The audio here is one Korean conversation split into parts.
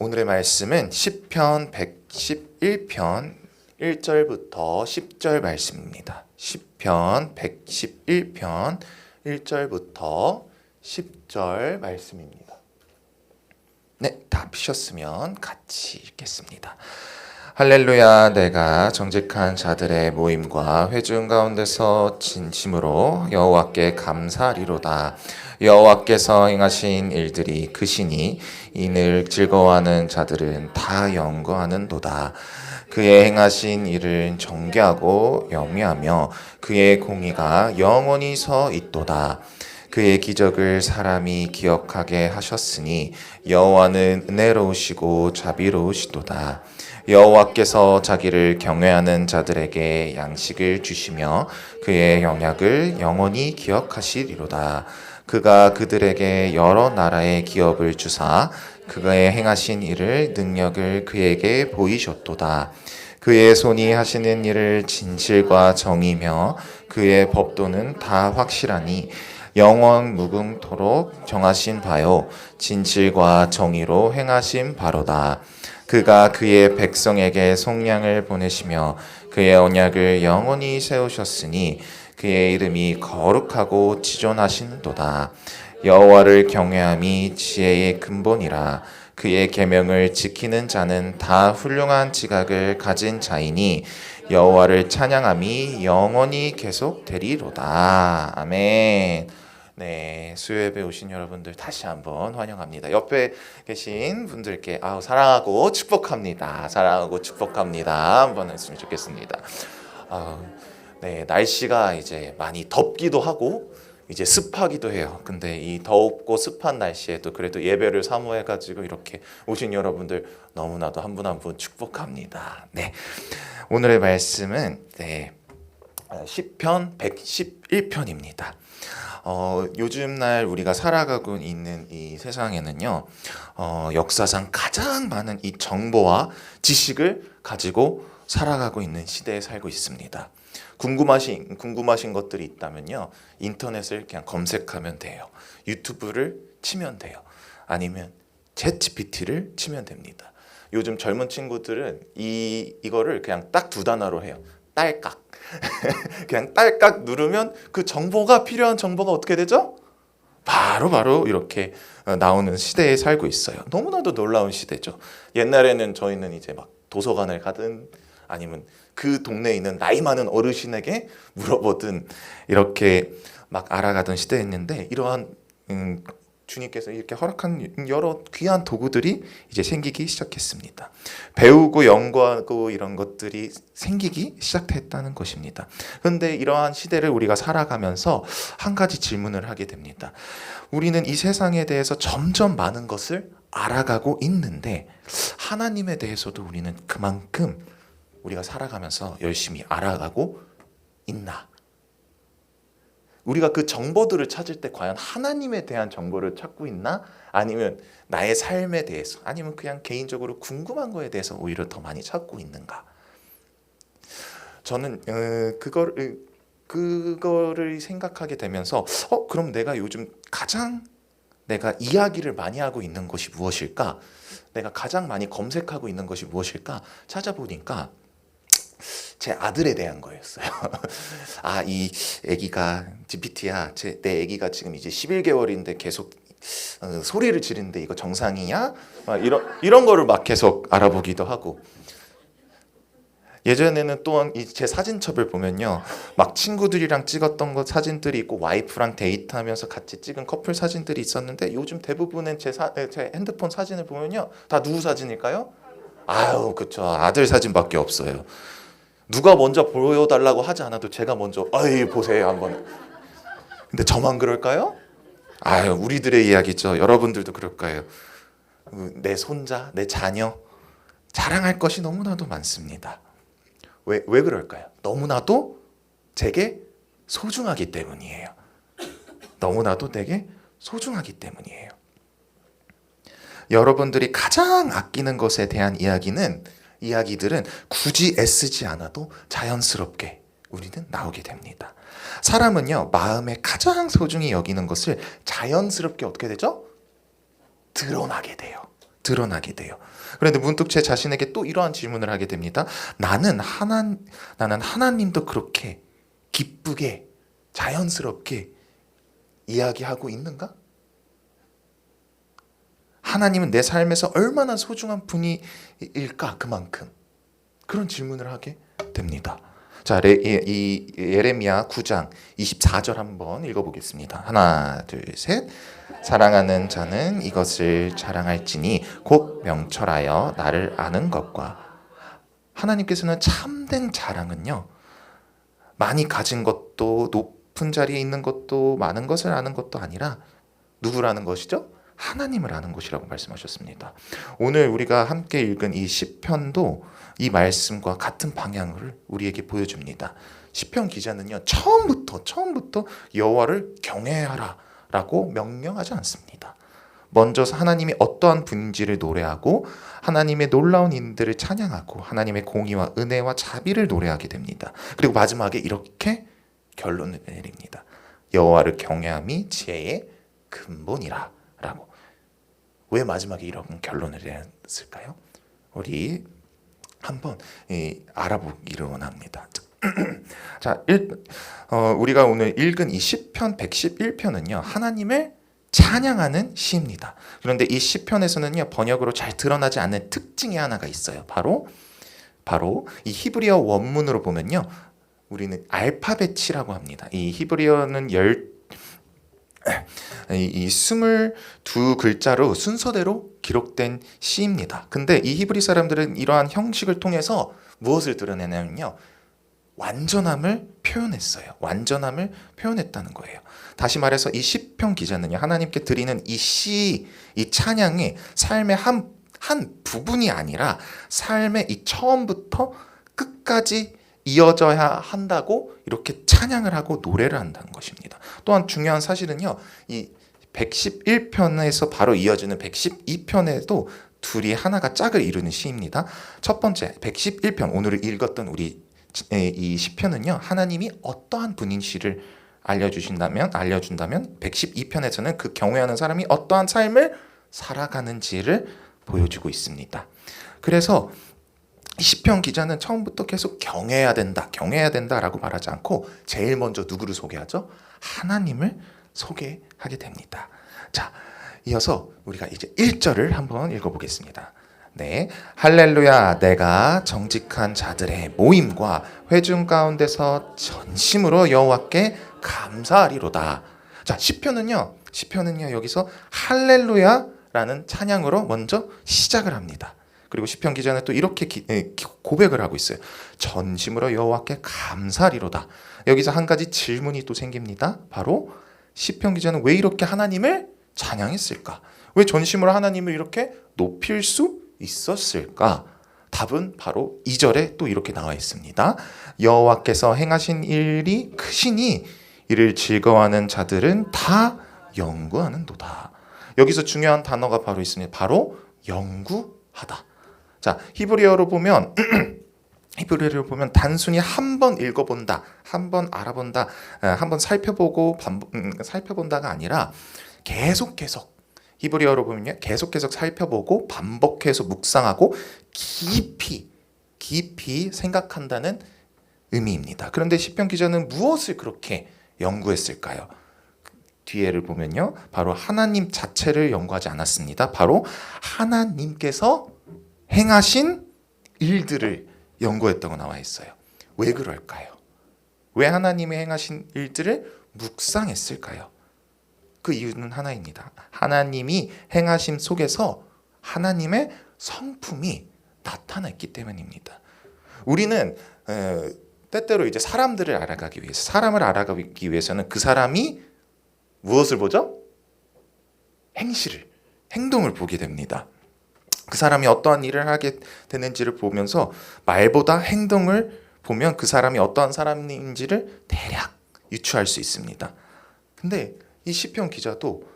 오늘의 말씀은 시편 111편 1절부터 10절 말씀입니다. 시편 111편 1절부터 10절 말씀입니다. 네, 다 피셨으면 같이 읽겠습니다. 할렐루야. 내가 정직한 자들의 모임과 회중 가운데서 진심으로 여호와께 감사하리로다. 여호와께서 행하신 일들이 크시니 이를 즐거워하는 자들은 다 연구하는도다. 그의 행하신 일은 정결하고 영리하며 그의 공의가 영원히 서 있도다. 그의 기적을 사람이 기억하게 하셨으니 여호와는 은혜로우시고 자비로우시도다. 여호와께서 자기를 경외하는 자들에게 양식을 주시며 그의 영약을 영원히 기억하시리로다. 그가 그들에게 여러 나라의 기업을 주사 그의 행하신 일을 능력을 그에게 보이셨도다. 그의 손이 하시는 일을 진실과 정의며 그의 법도는 다 확실하니 영원 무궁토록 정하신 바요 진실과 정의로 행하신 바로다. 그가 그의 백성에게 속량을 보내시며 그의 언약을 영원히 세우셨으니 그의 이름이 거룩하고 지존하시는도다. 여호와를 경외함이 지혜의 근본이라. 그의 계명을 지키는 자는 다 훌륭한 지각을 가진 자이니 여호와를 찬양함이 영원히 계속되리로다. 아멘. 네, 수요예배 오신 여러분들 다시 한번 환영합니다. 옆에 계신 분들께 사랑하고 축복합니다. 사랑하고 축복합니다. 한번 했으면 좋겠습니다. 네, 날씨가 이제 많이 덥기도 하고 이제 습하기도 해요. 근데 이 덥고 습한 날씨에도 그래도 예배를 사모해가지고 이렇게 오신 여러분들 너무나도 한 분 한 분 축복합니다. 네, 오늘의 말씀은 시편 111편입니다. 요즘 날 우리가 살아가고 있는 이 세상에는요, 역사상 가장 많은 이 정보와 지식을 가지고 살아가고 있는 시대에 살고 있습니다. 궁금하신 것들이 있다면요, 인터넷을 그냥 검색하면 돼요. 유튜브를 치면 돼요. 아니면 챗GPT를 치면 됩니다. 요즘 젊은 친구들은 이거를 그냥 딱 두 단어로 해요. 딸깍. 그냥 딸깍 누르면 그 정보가 필요한 정보가 어떻게 되죠? 바로 이렇게 나오는 시대에 살고 있어요. 너무나도 놀라운 시대죠. 옛날에는 저희는 이제 막 도서관을 가든 아니면 그 동네에 있는 나이 많은 어르신에게 물어보든 이렇게 막 알아가던 시대였는데, 이러한 주님께서 이렇게 허락한 여러 귀한 도구들이 이제 생기기 시작했습니다. 배우고 연구하고 이런 것들이 생기기 시작했다는 것입니다. 그런데 이러한 시대를 우리가 살아가면서 한 가지 질문을 하게 됩니다. 우리는 이 세상에 대해서 점점 많은 것을 알아가고 있는데 하나님에 대해서도 우리는 그만큼 우리가 살아가면서 열심히 알아가고 있나? 우리가 그 정보들을 찾을 때 과연 하나님에 대한 정보를 찾고 있나? 아니면 나의 삶에 대해서, 아니면 그냥 개인적으로 궁금한 거에 대해서 오히려 더 많이 찾고 있는가? 저는 그거를 생각하게 되면서 그럼 내가 요즘 가장 내가 이야기를 많이 하고 있는 것이 무엇일까? 내가 가장 많이 검색하고 있는 것이 무엇일까? 찾아보니까 제 아들에 대한 거였어요. 이 아기가 GPT야. 내 아기가 지금 이제 11개월인데 계속 소리를 지르는데 이거 정상이냐? 이런 거를 막 계속 알아보기도 하고. 예전에는 또한 제 사진첩을 보면요, 막 친구들이랑 찍었던 것 사진들이 있고 와이프랑 데이트하면서 같이 찍은 커플 사진들이 있었는데, 요즘 대부분은 제 핸드폰 사진을 보면요, 다 누구 사진일까요? 그쵸, 아들 사진밖에 없어요. 누가 먼저 보여달라고 하지 않아도 제가 먼저 보세요 한번. 근데 저만 그럴까요? 우리들의 이야기죠. 여러분들도 그럴 거예요. 내 손자, 내 자녀 자랑할 것이 너무나도 많습니다. 왜 그럴까요? 너무나도 제게 소중하기 때문이에요. 너무나도 내게 소중하기 때문이에요. 여러분들이 가장 아끼는 것에 대한 이야기들은 굳이 애쓰지 않아도 자연스럽게 우리는 나오게 됩니다. 사람은요, 마음에 가장 소중히 여기는 것을 자연스럽게 어떻게 되죠? 드러나게 돼요. 드러나게 돼요. 그런데 문득 제 자신에게 또 이러한 질문을 하게 됩니다. 나는 하나님도 그렇게 기쁘게 자연스럽게 이야기하고 있는가? 하나님은 내 삶에서 얼마나 소중한 분일까? 그만큼 그런 질문을 하게 됩니다. 자, 이 예레미야 9장 24절 한번 읽어보겠습니다. 하나, 둘, 셋. 사랑하는 자는 이것을 자랑할지니 곧 명철하여 나를 아는 것과. 하나님께서는 참된 자랑은요, 많이 가진 것도 높은 자리에 있는 것도 많은 것을 아는 것도 아니라 누구라는 것이죠? 하나님을 아는 것이라고 말씀하셨습니다. 오늘 우리가 함께 읽은 이 시편도 이 말씀과 같은 방향을 우리에게 보여줍니다. 시편 기자는요, 처음부터 여호와를 경외하라라고 명령하지 않습니다. 먼저 하나님이 어떠한 분인지를 노래하고 하나님의 놀라운 일들을 찬양하고 하나님의 공의와 은혜와 자비를 노래하게 됩니다. 그리고 마지막에 이렇게 결론을 내립니다. 여호와를 경외함이 지혜의 근본이라 라고. 왜 마지막에 이런 결론을 내렸을까요? 우리 한번 알아보기를 원합니다. 자, 우리가 오늘 읽은 이 시편 111편은요, 하나님을 찬양하는 시입니다. 그런데 이 시편에서는요, 번역으로 잘 드러나지 않는 특징이 하나가 있어요. 바로 이 히브리어 원문으로 보면요, 우리는 알파벳이라고 합니다. 이 히브리어는 이 22글자로 순서대로 기록된 시입니다. 근데 이 히브리 사람들은 이러한 형식을 통해서 무엇을 드러내냐면요, 완전함을 표현했어요. 완전함을 표현했다는 거예요. 다시 말해서 이 시편 기자는요, 하나님께 드리는 이 찬양이 삶의 한 부분이 아니라 삶의 이 처음부터 끝까지 이어져야 한다고 이렇게 찬양을 하고 노래를 한다는 것입니다. 또한 중요한 사실은요, 이 111편에서 바로 이어지는 112편에도 둘이 하나가 짝을 이루는 시입니다. 첫 번째 111편, 오늘 읽었던 우리 이 시편은요, 하나님이 어떠한 분인지를 알려준다면 112편에서는 그 경외하는 사람이 어떠한 삶을 살아가는지를 보여주고 있습니다. 그래서 시편 기자는 처음부터 계속 경외해야 된다라고 말하지 않고 제일 먼저 누구를 소개하죠? 하나님을 소개하게 됩니다. 자, 이어서 우리가 이제 1절을 한번 읽어보겠습니다. 네, 할렐루야, 내가 정직한 자들의 모임과 회중 가운데서 전심으로 여호와께 감사하리로다. 자, 시편은요 여기서 할렐루야라는 찬양으로 먼저 시작을 합니다. 그리고 시편 기자는 또 이렇게 고백을 하고 있어요. 전심으로 여호와께 감사하리로다. 여기서 한 가지 질문이 또 생깁니다. 바로 시편 기자는 왜 이렇게 하나님을 찬양했을까? 왜 전심으로 하나님을 이렇게 높일 수 있었을까? 답은 바로 2절에 또 이렇게 나와 있습니다. 여호와께서 행하신 일이 크시니 이를 즐거워하는 자들은 다 영구하는도다. 여기서 중요한 단어가 바로 있습니다. 바로 영구하다. 자, 히브리어로 보면 단순히 한 번 읽어본다, 한 번 알아본다, 한 번 살펴보고 살펴본다가 아니라 계속 히브리어로 보면요, 계속 살펴보고 반복해서 묵상하고 깊이 생각한다는 의미입니다. 그런데 시편 기자는 무엇을 그렇게 연구했을까요? 뒤에를 보면요, 바로 하나님 자체를 연구하지 않았습니다. 바로 하나님께서 행하신 일들을 연구했다고 나와 있어요. 왜 그럴까요? 왜 하나님의 행하신 일들을 묵상했을까요? 그 이유는 하나입니다. 하나님이 행하심 속에서 하나님의 성품이 나타났기 때문입니다. 우리는 때때로 이제 사람을 알아가기 위해서는 그 사람이 무엇을 보죠? 행동을 보게 됩니다. 그 사람이 어떠한 일을 하게 되는지를 보면서 말보다 행동을 보면 그 사람이 어떠한 사람인지를 대략 유추할 수 있습니다. 근데 이 시편 기자도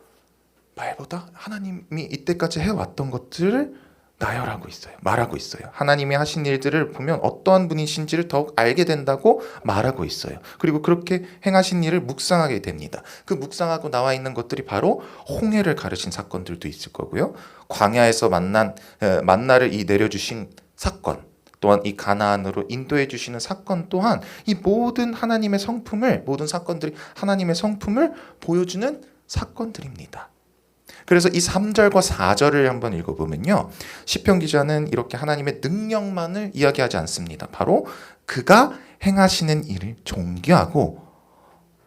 말보다 하나님이 이때까지 해왔던 것들을 나열하고 있어요. 말하고 있어요. 하나님이 하신 일들을 보면 어떠한 분이신지를 더욱 알게 된다고 말하고 있어요. 그리고 그렇게 행하신 일을 묵상하게 됩니다. 그 묵상하고 나와 있는 것들이 바로 홍해를 가르신 사건들도 있을 거고요. 광야에서 만나를 내려주신 사건, 또한 이 가나안으로 인도해 주시는 사건 또한 이 모든 하나님의 성품을, 모든 사건들이 하나님의 성품을 보여주는 사건들입니다. 그래서 이 3절과 4절을 한번 읽어보면요, 시편 기자는 이렇게 하나님의 능력만을 이야기하지 않습니다. 바로 그가 행하시는 일을 존귀하고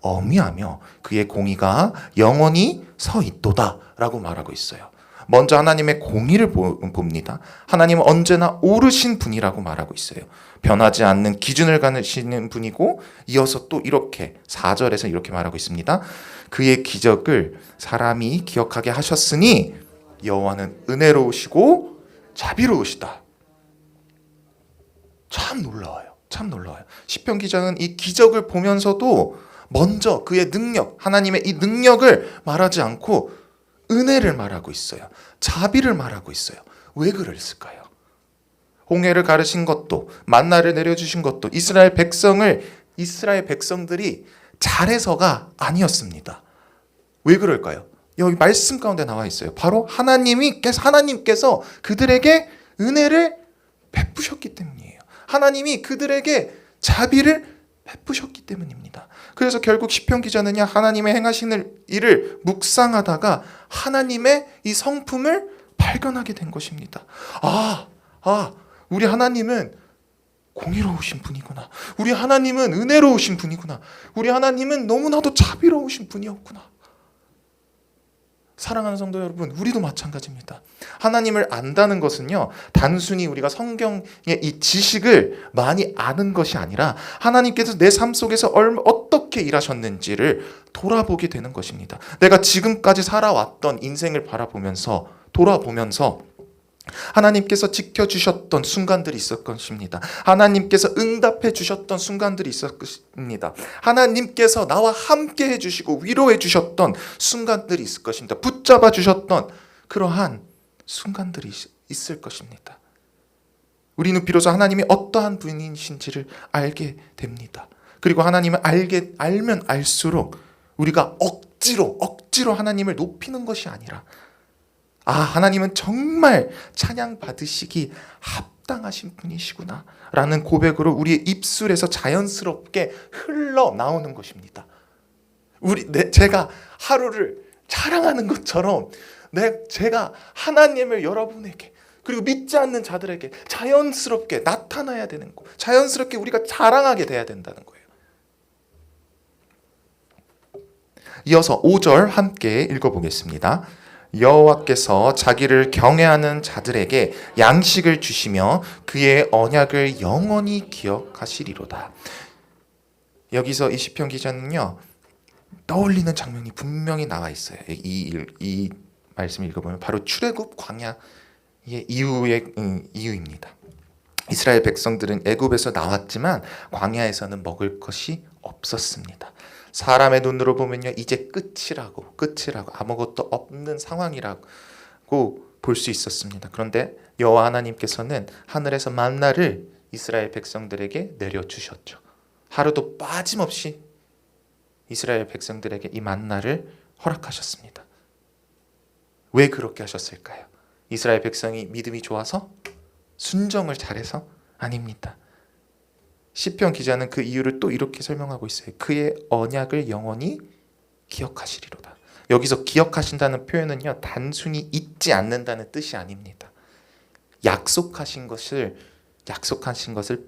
어미하며 그의 공의가 영원히 서 있도다 라고 말하고 있어요. 먼저 하나님의 공의를 봅니다. 하나님은 언제나 옳으신 분이라고 말하고 있어요. 변하지 않는 기준을 가지시는 분이고, 이어서 또 이렇게 4절에서 이렇게 말하고 있습니다. 그의 기적을 사람이 기억하게 하셨으니 여호와는 은혜로우시고 자비로우시다. 참 놀라워요. 참 놀라워요. 시편 기자는 이 기적을 보면서도 먼저 그의 능력, 하나님의 이 능력을 말하지 않고 은혜를 말하고 있어요. 자비를 말하고 있어요. 왜 그랬을까요? 홍해를 가르신 것도, 만나를 내려주신 것도 이스라엘 백성들이 잘해서가 아니었습니다. 왜 그럴까요? 여기 말씀 가운데 나와 있어요. 바로 하나님께서 그들에게 은혜를 베푸셨기 때문이에요. 하나님이 그들에게 자비를 베푸셨기 때문입니다. 그래서 결국 시편 기자는요, 하나님의 행하시는 일을 묵상하다가 하나님의 이 성품을 발견하게 된 것입니다. 우리 하나님은 공의로우신 분이구나. 우리 하나님은 은혜로우신 분이구나. 우리 하나님은 너무나도 자비로우신 분이었구나. 사랑하는 성도 여러분, 우리도 마찬가지입니다. 하나님을 안다는 것은요, 단순히 우리가 성경의 이 지식을 많이 아는 것이 아니라 하나님께서 내 삶 속에서 어떻게 일하셨는지를 돌아보게 되는 것입니다. 내가 지금까지 살아왔던 인생을 돌아보면서 하나님께서 지켜주셨던 순간들이 있을 것입니다. 하나님께서 응답해 주셨던 순간들이 있을 것입니다. 하나님께서 나와 함께 해주시고 위로해 주셨던 순간들이 있을 것입니다. 붙잡아 주셨던 그러한 순간들이 있을 것입니다. 우리는 비로소 하나님이 어떠한 분이신지를 알게 됩니다. 그리고 하나님을 알면 알수록 우리가 억지로 하나님을 높이는 것이 아니라, 하나님은 정말 찬양 받으시기 합당하신 분이시구나 라는 고백으로 우리의 입술에서 자연스럽게 흘러나오는 것입니다. 제가 하루를 자랑하는 것처럼 제가 하나님을 여러분에게, 그리고 믿지 않는 자들에게 자연스럽게 나타나야 되는 거, 자연스럽게 우리가 자랑하게 돼야 된다는 거예요. 이어서 5절 함께 읽어보겠습니다. 여호와께서 자기를 경외하는 자들에게 양식을 주시며 그의 언약을 영원히 기억하시리로다. 여기서 이 시편 기자는요, 떠올리는 장면이 분명히 나와 있어요. 이 말씀을 읽어보면 바로 출애굽 광야의 이유입니다. 이스라엘 백성들은 애굽에서 나왔지만 광야에서는 먹을 것이 없었습니다. 사람의 눈으로 보면요, 이제 끝이라고 아무것도 없는 상황이라고 볼 수 있었습니다. 그런데 여호와 하나님께서는 하늘에서 만나를 이스라엘 백성들에게 내려주셨죠. 하루도 빠짐없이 이스라엘 백성들에게 이 만나를 허락하셨습니다. 왜 그렇게 하셨을까요? 이스라엘 백성이 믿음이 좋아서? 순종을 잘해서? 아닙니다. 시편 기자는 그 이유를 또 이렇게 설명하고 있어요. 그의 언약을 영원히 기억하시리로다. 여기서 기억하신다는 표현은요, 단순히 잊지 않는다는 뜻이 아닙니다. 약속하신 것을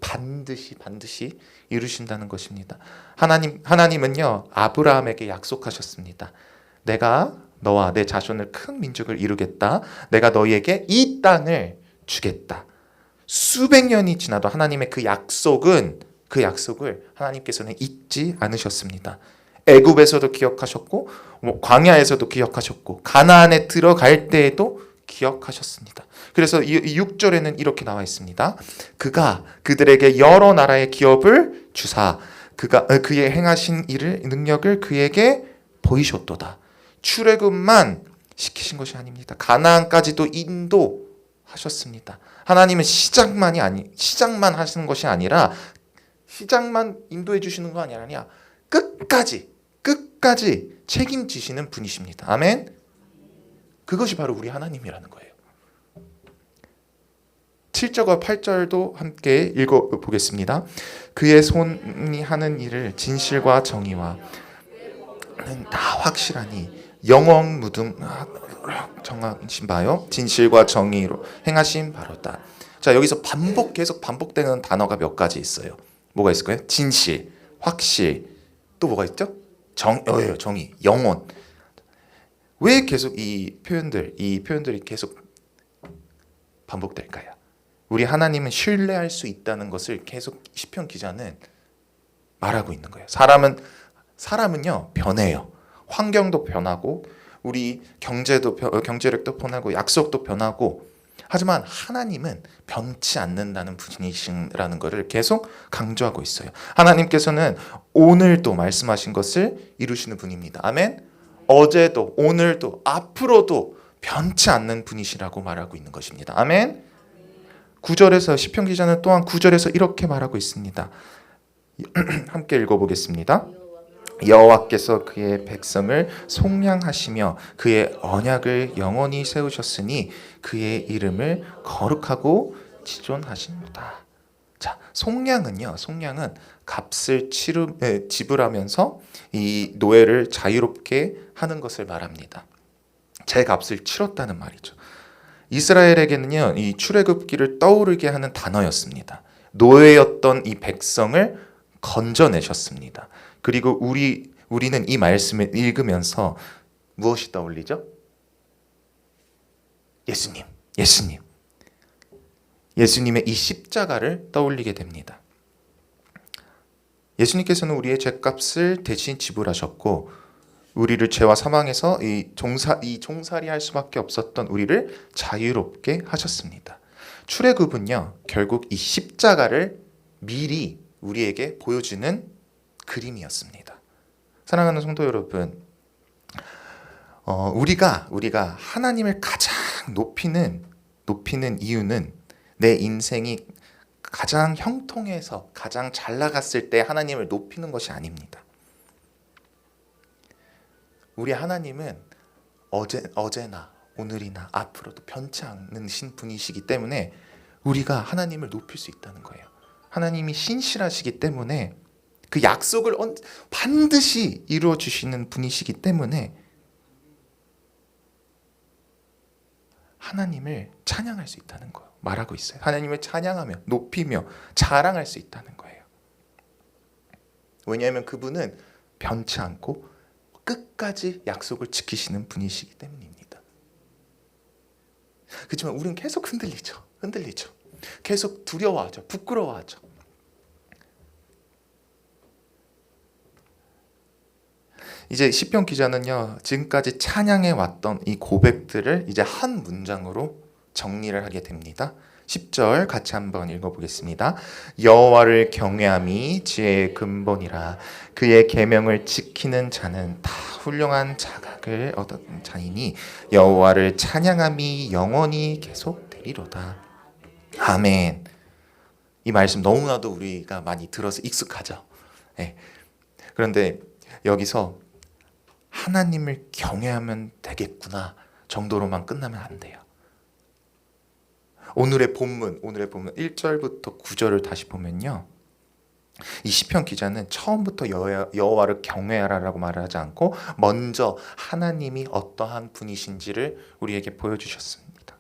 반드시 이루신다는 것입니다. 하나님은요, 아브라함에게 약속하셨습니다. 내가 너와 내 자손을 큰 민족을 이루겠다. 내가 너희에게 이 땅을 주겠다. 수백 년이 지나도 하나님의 그 약속을 하나님께서는 잊지 않으셨습니다. 애굽에서도 기억하셨고, 광야에서도 기억하셨고, 가나안에 들어갈 때에도 기억하셨습니다. 그래서 이 6절에는 이렇게 나와 있습니다. 그가 그들에게 여러 나라의 기업을 주사 그의 행하신 일을 능력을 그에게 보이셨도다. 출애굽만 시키신 것이 아닙니다. 가나안까지도 하셨습니다. 하나님은 시작만 하시는 것이 아니라 시작만 인도해 주시는 거 아니라 끝까지 책임지시는 분이십니다. 아멘. 그것이 바로 우리 하나님이라는 거예요. 7절과 8절도 함께 읽어보겠습니다. 그의 손이 하는 일을 진실과 정의와 다 확실하니 영원 무등 정하신 바요 진실과 정의로 행하신 바로다. 자, 여기서 계속 반복되는 단어가 몇 가지 있어요. 뭐가 있을까요? 진실, 확실, 또 뭐가 있죠? 정의, 영원. 왜 계속 이 표현들이 계속 반복될까요? 우리 하나님은 신뢰할 수 있다는 것을 계속 시편 기자는 말하고 있는 거예요. 사람은요 변해요. 환경도 변하고 우리 경제력도 변하고 약속도 변하고, 하지만 하나님은 변치 않는다는 분이시라는 것을 계속 강조하고 있어요. 하나님께서는 오늘도 말씀하신 것을 이루시는 분입니다. 아멘. 어제도 오늘도 앞으로도 변치 않는 분이시라고 말하고 있는 것입니다. 아멘. 9절에서 시편 기자는 또한 9절에서 이렇게 말하고 있습니다. 함께 읽어보겠습니다. 여호와께서 그의 백성을 속량하시며 그의 언약을 영원히 세우셨으니 그의 이름을 거룩하고 지존하십니다. 자, 속량은 값을 지불하면서 이 노예를 자유롭게 하는 것을 말합니다. 제 값을 치렀다는 말이죠. 이스라엘에게는요, 이 출애굽기를 떠오르게 하는 단어였습니다. 노예였던 이 백성을 건져내셨습니다. 그리고 우리는 이 말씀을 읽으면서 무엇이 떠올리죠? 예수님의 이 십자가를 떠올리게 됩니다. 예수님께서는 우리의 죄값을 대신 지불하셨고, 우리를 죄와 사망에서 이 종살이 할 수밖에 없었던 우리를 자유롭게 하셨습니다. 출애굽은요, 결국 이 십자가를 미리 우리에게 보여주는 그림이었습니다. 사랑하는 성도 여러분, 우리가 하나님을 가장 높이는 이유는 내 인생이 가장 형통해서 가장 잘 나갔을 때 하나님을 높이는 것이 아닙니다. 우리 하나님은 어제나 오늘이나 앞으로도 변치 않으신 분이시기 때문에 우리가 하나님을 높일 수 있다는 거예요. 하나님이 신실하시기 때문에 그 약속을 반드시 이루어 주시는 분이시기 때문에 하나님을 찬양할 수 있다는 거 말하고 있어요. 하나님을 찬양하며 높이며 자랑할 수 있다는 거예요. 왜냐하면 그분은 변치 않고 끝까지 약속을 지키시는 분이시기 때문입니다. 그렇지만 우리는 계속 흔들리죠. 계속 두려워하죠. 부끄러워하죠. 이제 시편 기자는요, 지금까지 찬양해 왔던 이 고백들을 이제 한 문장으로 정리를 하게 됩니다. 10절 같이 한번 읽어보겠습니다. 여호와를 경외함이 지혜의 근본이라 그의 계명을 지키는 자는 다 훌륭한 자각을 얻은 자이니 여호와를 찬양함이 영원히 계속되리로다. 아멘. 이 말씀 너무나도 우리가 많이 들어서 익숙하죠. 네. 그런데 여기서 하나님을 경외하면 되겠구나 정도로만 끝나면 안 돼요. 오늘의 본문 1절부터 9절을 다시 보면요, 이 시편 기자는 처음부터 여호와를 경외하라라고 말을 하지 않고 먼저 하나님이 어떠한 분이신지를 우리에게 보여주셨습니다.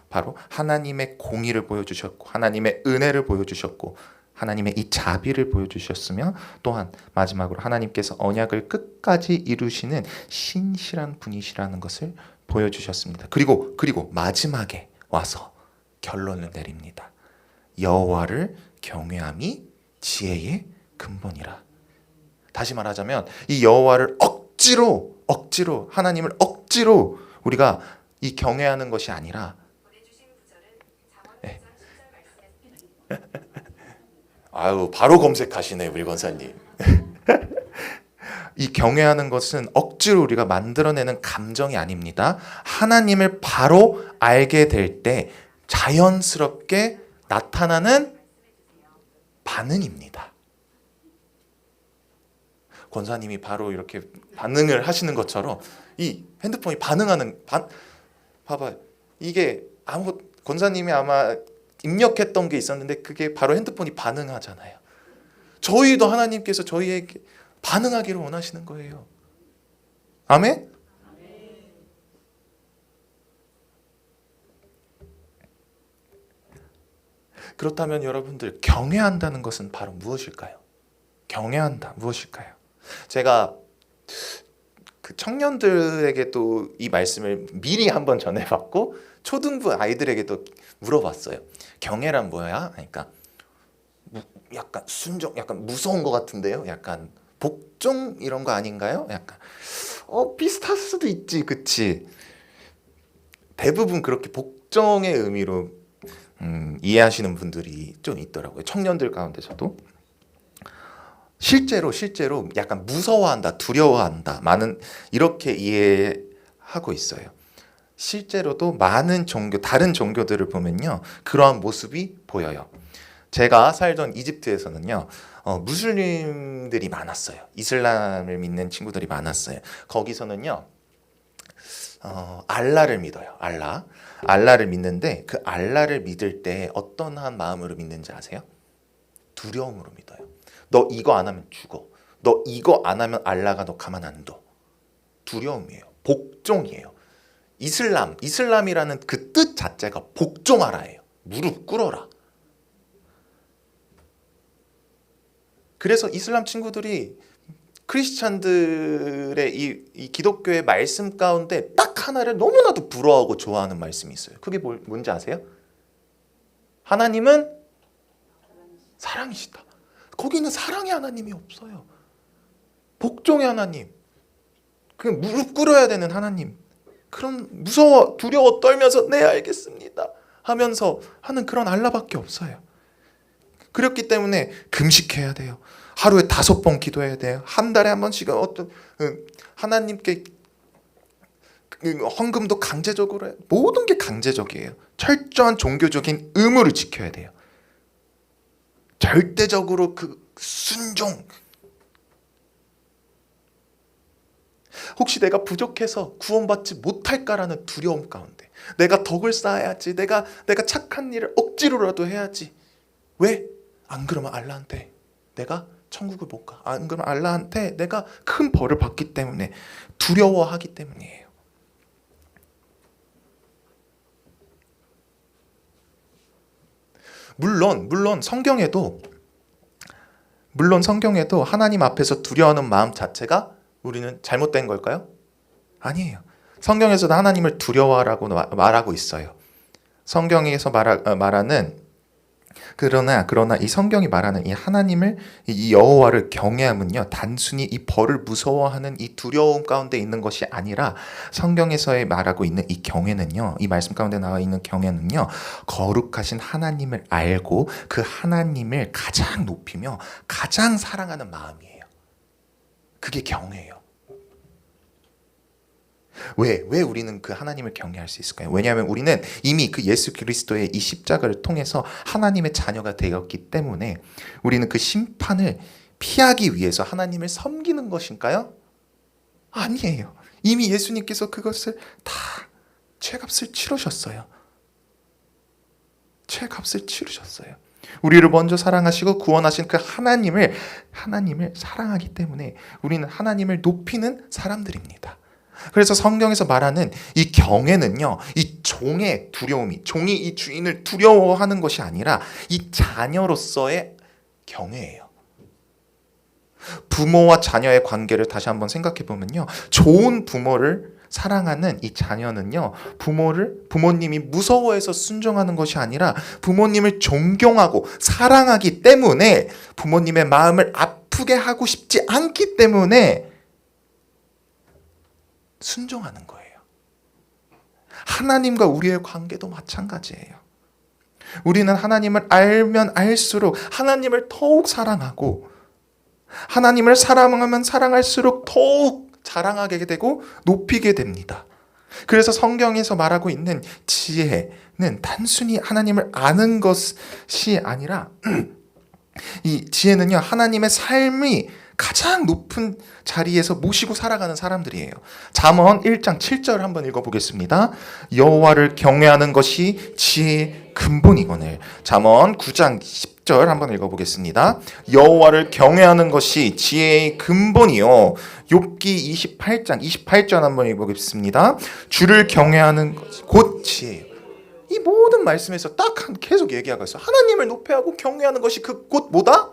바로 하나님의 공의를 보여주셨고 하나님의 은혜를 보여주셨고 하나님의 이 자비를 보여주셨으며 또한 마지막으로 하나님께서 언약을 끝까지 이루시는 신실한 분이시라는 것을 보여주셨습니다. 그리고 마지막에 와서 결론을 내립니다. 여호와를 경외함이 지혜의 근본이라. 다시 말하자면 이 여호와를 억지로 하나님을 억지로 우리가 이 경외하는 것이 아니라, 네. 아유, 바로 검색하시네요, 우리 권사님. 이 경외하는 것은 억지로 우리가 만들어내는 감정이 아닙니다. 하나님을 바로 알게 될 때 자연스럽게 나타나는 반응입니다. 권사님이 바로 이렇게 반응을 하시는 것처럼 이 핸드폰이 봐봐요. 이게 권사님이 아마 입력했던 게 있었는데 그게 바로 핸드폰이 반응하잖아요. 저희도 하나님께서 저희에게 반응하기를 원하시는 거예요. 아멘? 그렇다면 여러분들, 경외한다는 것은 바로 무엇일까요? 경외한다, 무엇일까요? 제가 그 청년들에게도 이 말씀을 미리 한번 전해봤고 초등부 아이들에게도 물어봤어요. 경애란 뭐야? 그러니까 약간 순종, 약간 무서운 것 같은데요. 약간 복종 이런 거 아닌가요? 약간 비슷할 수도 있지, 그치? 대부분 그렇게 복종의 의미로 이해하시는 분들이 좀 있더라고요. 청년들 가운데서도. 실제로 약간 무서워한다, 두려워한다, 많은 이렇게 이해하고 있어요. 실제로도 많은 다른 종교들을 보면요, 그러한 모습이 보여요. 제가 살던 이집트에서는요, 무슬림들이 많았어요. 이슬람을 믿는 친구들이 많았어요. 거기서는요, 알라를 믿어요. 알라를 믿는데 그 알라를 믿을 때 어떤 한 마음으로 믿는지 아세요? 두려움으로 믿어요. 너 이거 안 하면 죽어. 너 이거 안 하면 알라가 너 가만 안 둬. 두려움이에요. 복종이에요. 이슬람이라는 그 뜻 자체가 복종하라예요. 무릎 꿇어라. 그래서 이슬람 친구들이 크리스찬들의 이 기독교의 말씀 가운데 딱 하나를 너무나도 부러워하고 좋아하는 말씀이 있어요. 그게 뭔지 아세요? 하나님은 사랑이시다. 거기는 사랑의 하나님이 없어요. 복종의 하나님. 그냥 무릎 꿇어야 되는 하나님. 그런 무서워, 두려워 떨면서 네 알겠습니다 하면서 하는 그런 알라밖에 없어요. 그렇기 때문에 금식해야 돼요. 하루에 5번 기도해야 돼요. 한 달에 한 번씩은 하나님께 헌금도 강제적으로 해요. 모든 게 강제적이에요. 철저한 종교적인 의무를 지켜야 돼요. 절대적으로 그 순종. 혹시 내가 부족해서 구원받지 못할까라는 두려움 가운데, 내가 덕을 쌓아야지, 내가 착한 일을 억지로라도 해야지. 왜? 안 그러면 알라한테 내가 천국을 못 가. 안 그러면 알라한테 내가 큰 벌을 받기 때문에, 두려워하기 때문이에요. 물론 성경에도 하나님 앞에서 두려워하는 마음 자체가 우리는 잘못된 걸까요? 아니에요. 성경에서도 하나님을 두려워하라고 말하고 있어요. 성경에서 말하는 그러나 이 성경이 말하는 이 하나님을, 이 여호와를 경외함은요, 단순히 이 벌을 무서워하는 이 두려움 가운데 있는 것이 아니라, 성경에서 말하고 있는 이 경외는요, 이 말씀 가운데 나와 있는 경외는요, 거룩하신 하나님을 알고 그 하나님을 가장 높이며 가장 사랑하는 마음이에요. 그게 경외예요. 왜 우리는 그 하나님을 경외할 수 있을까요? 왜냐하면 우리는 이미 그 예수 그리스도의 이 십자가를 통해서 하나님의 자녀가 되었기 때문에 우리는 그 심판을 피하기 위해서 하나님을 섬기는 것인가요? 아니에요. 이미 예수님께서 그것을 다 죄값을 치르셨어요. 우리를 먼저 사랑하시고 구원하신 그 하나님을 사랑하기 때문에 우리는 하나님을 높이는 사람들입니다. 그래서 성경에서 말하는 이 경외는요, 이 종의 두려움이, 종이 이 주인을 두려워하는 것이 아니라 이 자녀로서의 경외예요. 부모와 자녀의 관계를 다시 한번 생각해 보면요, 좋은 부모를 사랑하는 이 자녀는요, 부모님이 무서워해서 순종하는 것이 아니라 부모님을 존경하고 사랑하기 때문에, 부모님의 마음을 아프게 하고 싶지 않기 때문에 순종하는 거예요. 하나님과 우리의 관계도 마찬가지예요. 우리는 하나님을 알면 알수록 하나님을 더욱 사랑하고, 하나님을 사랑하면 사랑할수록 더욱 자랑하게 되고 높이게 됩니다. 그래서 성경에서 말하고 있는 지혜는 단순히 하나님을 아는 것이 아니라 이 지혜는요, 하나님의 삶이 가장 높은 자리에서 모시고 살아가는 사람들이에요. 잠언 1장 7절 한번 읽어보겠습니다. 여호와를 경외하는 것이 지혜의 근본이거늘. 잠언 9장 10절 한번 읽어보겠습니다. 여호와를 경외하는 것이 지혜의 근본이요. 욥기 28장 28절 한번 읽어보겠습니다. 주를 경외하는 것이 곧 지혜예요. 이 모든 말씀에서 딱 계속 얘기하고 있어요. 하나님을 높여하고 경외하는 것이 그 곧 뭐다?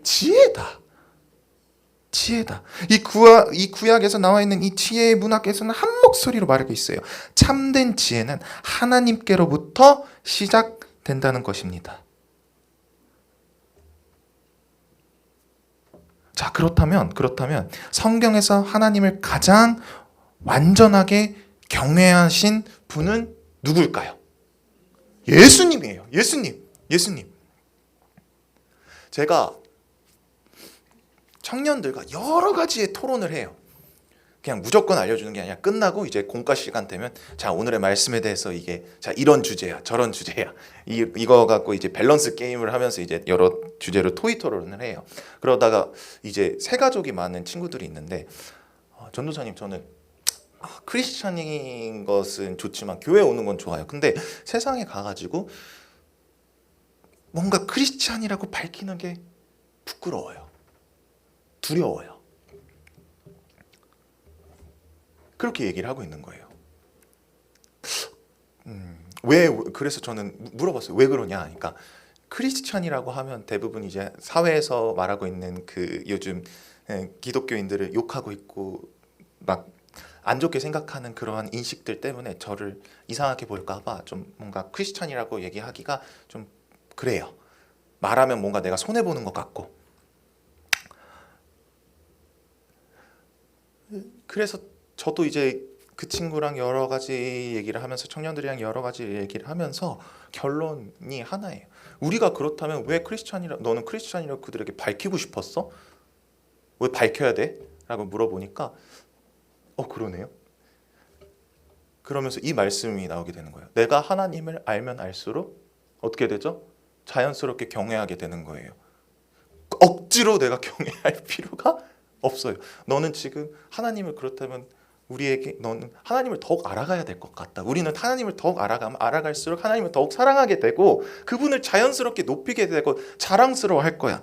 지혜다. 지혜다. 이 구약에서 나와 있는 이 지혜의 문학에서는 한 목소리로 말하고 있어요. 참된 지혜는 하나님께로부터 시작된다는 것입니다. 자, 그렇다면 성경에서 하나님을 가장 완전하게 경외하신 분은 누구일까요? 예수님이에요. 예수님. 제가 청년들과 여러 가지의 토론을 해요. 그냥 무조건 알려주는 게 아니라 끝나고 이제 공과 시간 되면 자, 오늘의 말씀에 대해서 이게 자, 이런 주제야, 저런 주제야. 이거 갖고 이제 밸런스 게임을 하면서 이제 여러 주제로 토의 토론을 해요. 그러다가 이제 새 가족이 많은 친구들이 있는데 전도사님, 저는 크리스찬인 것은 좋지만 교회 오는 건 좋아요. 근데 세상에 가가지고 뭔가 크리스찬이라고 밝히는 게 부끄러워요. 두려워요. 그렇게 얘기를 하고 있는 거예요. 그래서 저는 물어봤어요. 왜 그러냐? 그러니까 크리스찬이라고 하면 대부분 이제 사회에서 말하고 있는 그 요즘 기독교인들을 욕하고 있고 막 안 좋게 생각하는 그러한 인식들 때문에 저를 이상하게 볼까봐 좀 뭔가 크리스찬이라고 얘기하기가 좀 그래요. 말하면 뭔가 내가 손해보는 것 같고. 그래서 저도 이제 그 친구랑 여러 가지 얘기를 하면서 청년들이랑 여러 가지 얘기를 하면서 결론이 하나예요. 우리가 그렇다면 왜 너는 크리스찬이라고 그들에게 밝히고 싶었어? 왜 밝혀야 돼? 라고 물어보니까 그러네요. 그러면서 이 말씀이 나오게 되는 거예요. 내가 하나님을 알면 알수록 어떻게 되죠? 자연스럽게 경외하게 되는 거예요. 억지로 내가 경외할 필요가 없어요. 너는 지금 하나님을 그렇다면 너는 하나님을 더욱 알아가야 될 것 같다. 우리는 하나님을 더욱 알아가면 알아갈수록 하나님을 더욱 사랑하게 되고 그분을 자연스럽게 높이게 되고 자랑스러워할 거야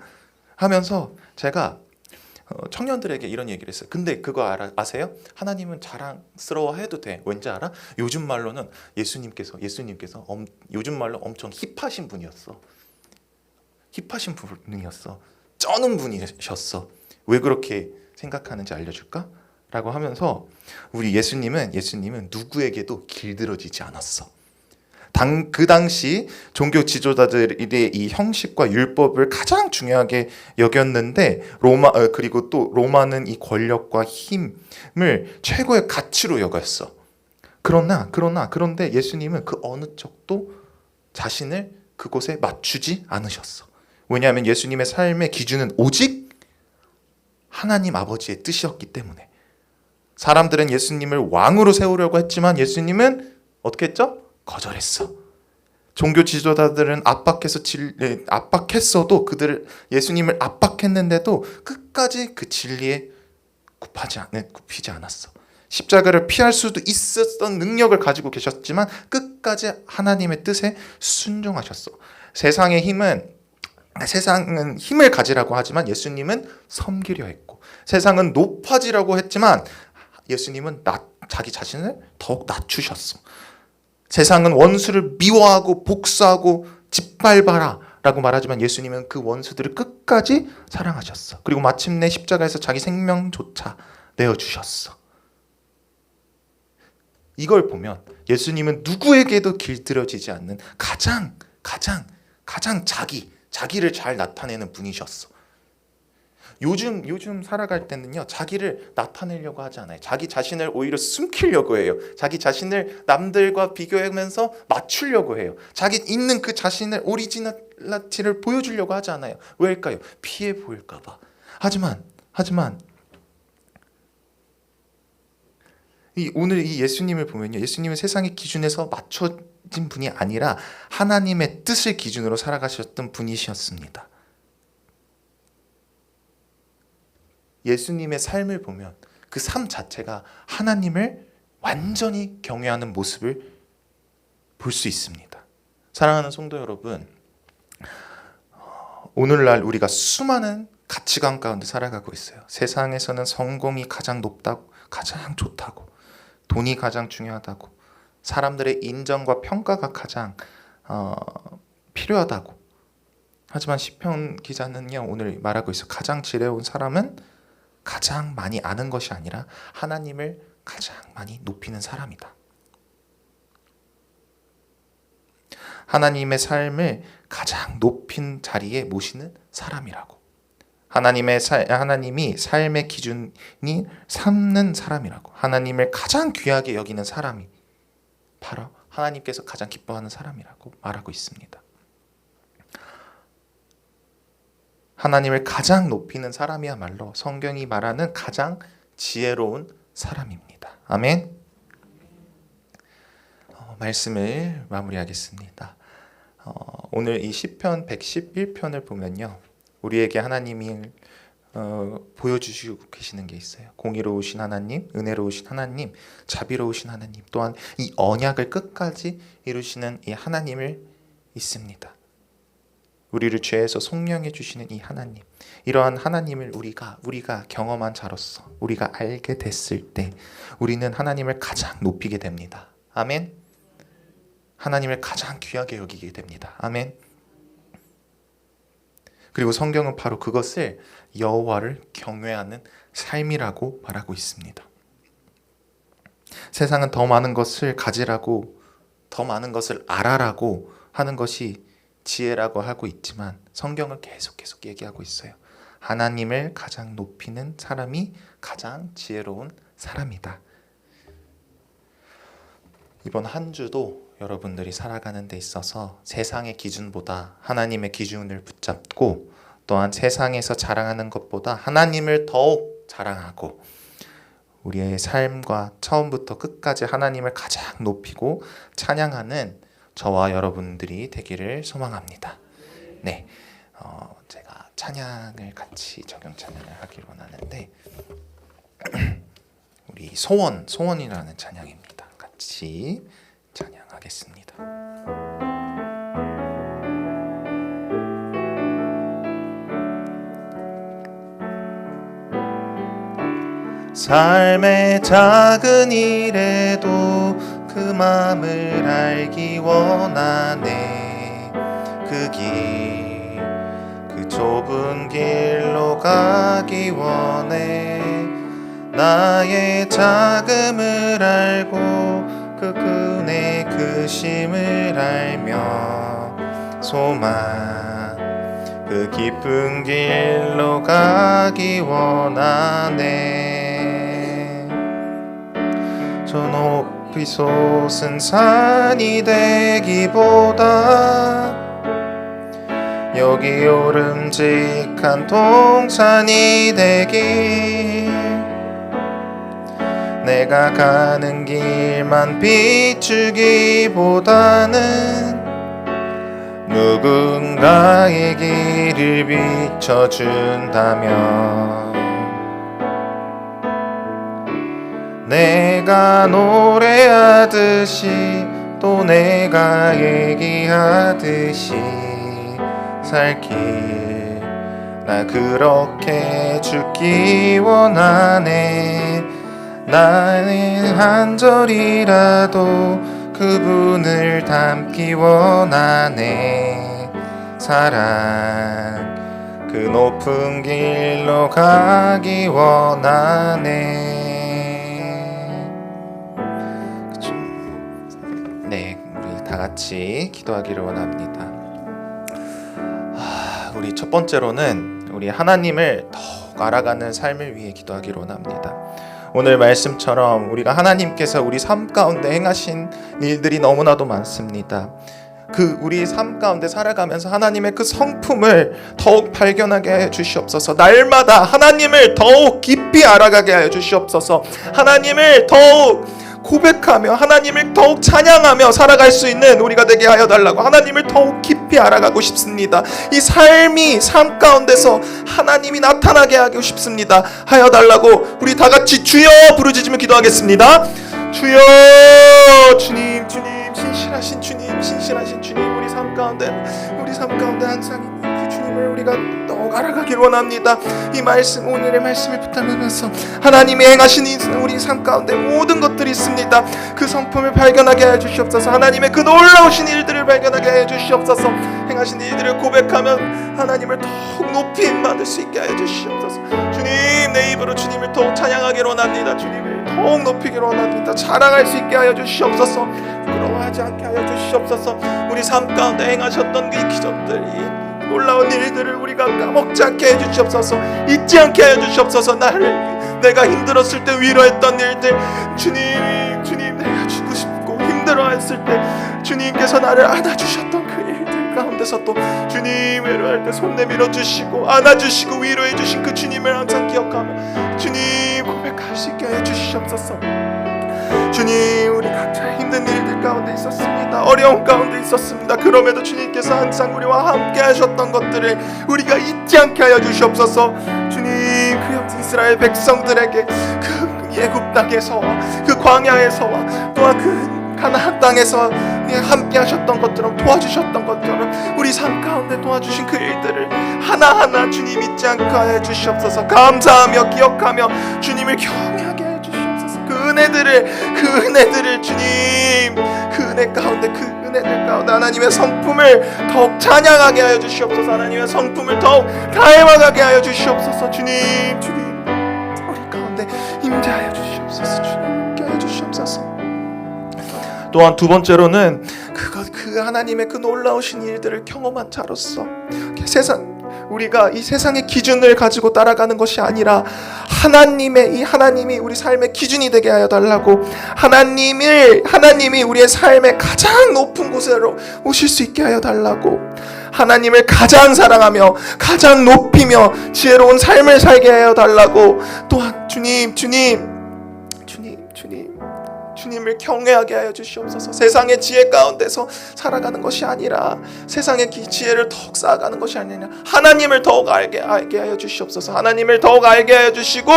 하면서 제가 청년들에게 이런 얘기를 했어요. 근데 그거 아세요? 하나님은 자랑스러워해도 돼. 왠지 알아? 요즘 말로는 예수님께서 요즘 말로 엄청 힙하신 분이었어. 쩌는 분이셨어. 왜 그렇게 생각하는지 알려줄까? 라고 하면서 우리 예수님은 누구에게도 길들여지지 않았어. 그 당시 종교 지도자들의 이 형식과 율법을 가장 중요하게 여겼는데 그리고 또 로마는 이 권력과 힘을 최고의 가치로 여겼어. 그런데 예수님은 그 어느 쪽도 자신을 그곳에 맞추지 않으셨어. 왜냐하면 예수님의 삶의 기준은 오직 하나님 아버지의 뜻이었기 때문에. 사람들은 예수님을 왕으로 세우려고 했지만 예수님은 어떻게 했죠? 거절했어. 종교 지도자들은 압박했어도 예수님을 압박했는데도 끝까지 그 진리에 굽히지 않았어. 십자가를 피할 수도 있었던 능력을 가지고 계셨지만 끝까지 하나님의 뜻에 순종하셨어. 세상은 힘을 가지라고 하지만 예수님은 섬기려 했고, 세상은 높아지라고 했지만 예수님은 자기 자신을 더욱 낮추셨어. 세상은 원수를 미워하고 복수하고 짓밟아라 라고 말하지만 예수님은 그 원수들을 끝까지 사랑하셨어. 그리고 마침내 십자가에서 자기 생명조차 내어주셨어. 이걸 보면 예수님은 누구에게도 길들여지지 않는 가장 자기를 잘 나타내는 분이셨어. 요즘 살아갈 때는요, 자기를 나타내려고 하지 않아요. 자기 자신을 오히려 숨기려고 해요. 자기 자신을 남들과 비교하면서 맞추려고 해요. 자기 있는 그 자신의 오리지널리티를 보여주려고 하지 않아요. 왜일까요? 피해 보일까 봐. 하지만 오늘 이 예수님을 보면요, 예수님은 세상의 기준에서 맞춰진 분이 아니라 하나님의 뜻을 기준으로 살아가셨던 분이셨습니다. 예수님의 삶을 보면 그 삶 자체가 하나님을 완전히 경외하는 모습을 볼 수 있습니다. 사랑하는 성도 여러분, 오늘날 우리가 수많은 가치관 가운데 살아가고 있어요. 세상에서는 성공이 가장 높다고, 가장 좋다고, 돈이 가장 중요하다고, 사람들의 인정과 평가가 가장 필요하다고. 하지만 시편 기자는요, 오늘 말하고 있어요. 가장 지혜로운 사람은 가장 많이 아는 것이 아니라 하나님을 가장 많이 높이는 사람이다. 하나님의 삶을 가장 높인 자리에 모시는 사람이라고. 하나님이 삶의 기준이 삼는 사람이라고. 하나님을 가장 귀하게 여기는 사람이 바로 하나님께서 가장 기뻐하는 사람이라고 말하고 있습니다. 하나님을 가장 높이는 사람이야말로 성경이 말하는 가장 지혜로운 사람입니다. 아멘. 말씀을 마무리하겠습니다. 오늘 이 시편 111편을 보면요, 우리에게 하나님이 보여주시고 계시는 게 있어요. 공의로우신 하나님, 은혜로우신 하나님, 자비로우신 하나님, 또한 이 언약을 끝까지 이루시는 이 하나님을 있습니다. 우리를 죄에서 속량해 주시는 이 하나님, 이러한 하나님을 우리가 경험한 자로서 우리가 알게 됐을 때 우리는 하나님을 가장 높이게 됩니다. 아멘. 하나님을 가장 귀하게 여기게 됩니다. 아멘. 그리고 성경은 바로 그것을 여호와를 경외하는 삶이라고 말하고 있습니다. 세상은 더 많은 것을 가지라고, 더 많은 것을 알아라고 하는 것이 지혜라고 하고 있지만 성경은 계속 얘기하고 있어요. 하나님을 가장 높이는 사람이 가장 지혜로운 사람이다. 이번 한 주도 여러분들이 살아가는 데 있어서 세상의 기준보다 하나님의 기준을 붙잡고, 또한 세상에서 자랑하는 것보다 하나님을 더욱 자랑하고, 우리의 삶과 처음부터 끝까지 하나님을 가장 높이고 찬양하는 저와 여러분들이 되기를 소망합니다. 네, 제가 찬양을 같이 적용 찬양을 하기로 원하는데 우리 소원이라는 찬양입니다. 같이 찬양하겠습니다. 삶의 작은 일에도 그 마음을 알기 원하네. 그 좁은 길로 가기 원해. 나의 자금을 알고 그 은혜 크심을 알며 소망 그 깊은 길로 가기 원하네. 저 높이 솟은 산이 되기보다 여기 오름직한 동산이 되길, 내가 가는 길만 비추기보다는 누군가의 길을 비춰준다면 내가 노래하듯이 또 내가 얘기하듯이 살길, 나 그렇게 죽기 원하네. 나는 한 절이라도 그분을 닮기 원하네. 사랑 그 높은 길로 가기 원하네. 네, 우리 다 같이 기도하기를 원합니다. 우리 첫 번째로는 우리 하나님을 더욱 알아가는 삶을 위해 기도하기를 원합니다. 오늘 말씀처럼 우리가 하나님께서 우리 삶 가운데 행하신 일들이 너무나도 많습니다. 우리 삶 가운데 살아가면서 하나님의 그 성품을 더욱 발견하게 해 주시옵소서. 날마다 하나님을 더욱 깊이 알아가게 하여 주시옵소서. 하나님을 더욱 고백하며 하나님을 더욱 찬양하며 살아갈 수 있는 우리가 되게 하여 달라고, 하나님을 더욱 깊이 알아가고 싶습니다. 이 삶 가운데서 하나님이 나타나게 하고 싶습니다. 하여 달라고 우리 다 같이 주여 부르짖으며 기도하겠습니다. 주여, 주님, 신실하신 주님, 우리 삶 가운데 항상 있는 그 주님을 우리가 더욱 알아가길 원합니다. 이 말씀, 오늘의 말씀을 붙들면서 하나님이 행하신 우리 삶 가운데 모든 것들이 있습니다. 그 성품을 발견하게 해 주시옵소서. 하나님의 그 놀라우신 일들을 발견하게 해 주시옵소서. 행하신 일들을 고백하면 하나님을 더욱 높이 받을 수 있게 해 주시옵소서. 주님, 내 입으로 주님을 더욱 찬양하기를 원합니다. 주님을 더욱 높이기를 원합니다. 자랑할 수 있게 하여 주시옵소서. 부끄러워하지 않게 하여 주시옵소서. 우리 삶 가운데 행하셨던 그 기적들, 이 놀라운 일들을 우리가 까먹지 않게 해 주시옵소서. 잊지 않게 해 주시옵소서. 내가 힘들었을 때 위로했던 일들, 주님, 내가 주고 싶고 힘들어했을 때 주님께서 나를 안아주셨던 그 일들 가운데서 또 주님, 외로울 때 손 내밀어 주시고 안아주시고 위로해 주신 그 주님을 항상 기억하며 주님 고백할 수 있게 해 주시옵소서. 주님, 우리 각자 힘든 일들 가운데 있었습니다. 어려움 가운데 있었습니다. 그럼에도 주님께서 항상 우리와 함께 하셨던 것들을 우리가 잊지 않게 하여 주시옵소서. 주님, 그 이스라엘 백성들에게 그 애굽 땅에서와 그 광야에서와 또한 그 가나안 땅에서 함께 하셨던 것처럼, 도와주셨던 것처럼 우리 삶 가운데 도와주신 그 일들을 하나하나 주님 잊지 않게 하여 주시옵소서. 감사하며 기억하며 주님을 경외하게 해 주시옵소서. 그 은혜들을 주님, 그 은혜들 가운데 하나님의 성품을 더욱 찬양하게 하여 주시옵소서. 하나님의 성품을 더욱 닮아가게 하여 주시옵소서. 주님, 우리 가운데 임재하여 주시옵소서. 주님, 함께 하여 주시옵소서. 또한 두 번째로는 그 하나님의 그 놀라우신 일들을 경험한 자로서 우리가 이 세상의 기준을 가지고 따라가는 것이 아니라 하나님이 우리 삶의 기준이 되게 하여 달라고, 하나님이 우리의 삶의 가장 높은 곳으로 오실 수 있게 하여 달라고, 하나님을 가장 사랑하며 가장 높이며 지혜로운 삶을 살게 하여 달라고, 또한 주님을 경외하게 하여 주시옵소서. 세상의 지혜 가운데서 살아가는 것이 아니라, 세상의 지혜를 더욱 쌓아가는 것이 아니라 하나님을 더욱 알게 하여 주시옵소서. 하나님을 더욱 알게 하여 주시고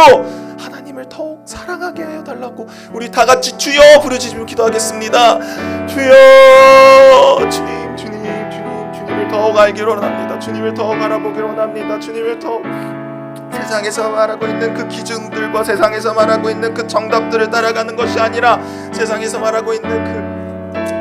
하나님을 더욱 사랑하게 하여 달라고 우리 다 같이 주여 부르짖으며 기도하겠습니다. 주여, 주님을 더욱 알기를 원합니다. 주님을 더욱 알아보기를 원합니다. 주님을 더욱, 세상에서 말하고 있는 그 기준들과 세상에서 말하고 있는 그 정답들을 따라가는 것이 아니라, 세상에서 말하고 있는 그